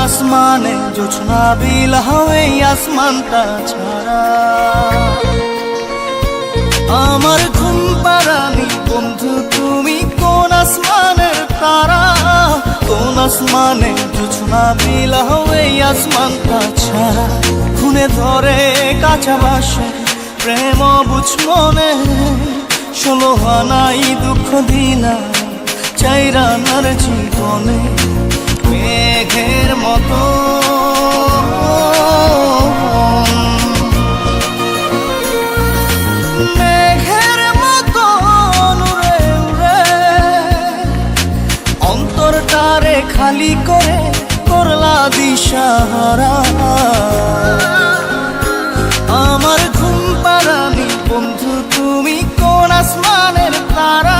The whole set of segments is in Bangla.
আসমানে জোছনা বিলাও এই আসমানটা ছাড়া। আমার ঘুম পাড়ানি বন্ধু তুমি কোন আসমানের তারা, কোন আসমানে জোছনা বিলাও এই আসমানটা ছাড়া। খুনে ধরে কাঁচা বাসে প্রেম বুঝ মনে, 16 আনাই দুঃখ দিলা চাইরানার জীবনে। মেঘের মতো মেঘের মতো উড়ে উড়ে অন্তরটারে খালি করে করলা দিশাহারা। আমার ঘুম পাড়ানি বন্ধু তুমি কোন আসমানের তারা,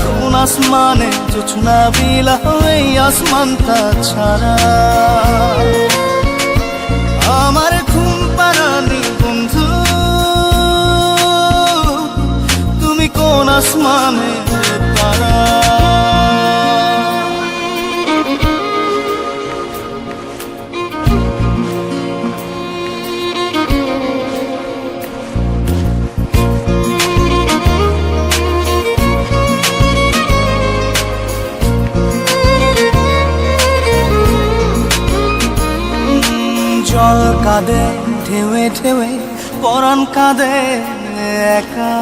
কোন আসমানে জোছনা বিলাও এই আসমানটা ছাড়া। আমার ঘুম পাড়ানি বন্ধু তুমি কোন আসমানের তারা। জল কাঁদে ঢেউে ঢেউে পরাণ কাঁদে একা,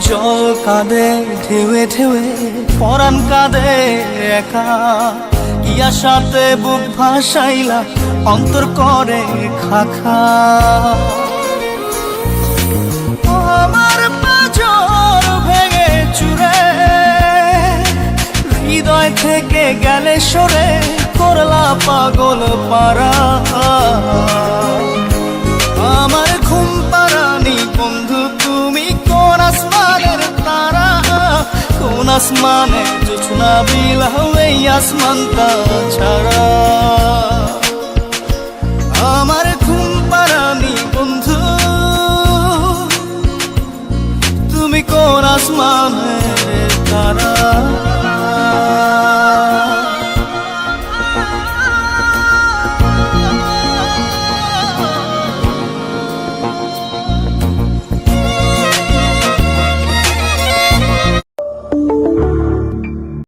জল কাঁদে ঢেউে ঢেউে পরাণ কাঁদে একা। কি আশাতে বুক ভাসাইলা অন্তর করে খাখা। আমার পাঁজর ভেঙে চুরে হৃদয় থেকে গেলে সরে করলা পাগল পারা। আমার ঘুম পাড়ানি বন্ধু তুমি কোন আসমানের তারা, কোন আসমানে জোছনা বিলাও এই আসমানটা ছাড়া। আমার ঘুম পাড়ানি বন্ধু তুমি কোন আসমানের তারা।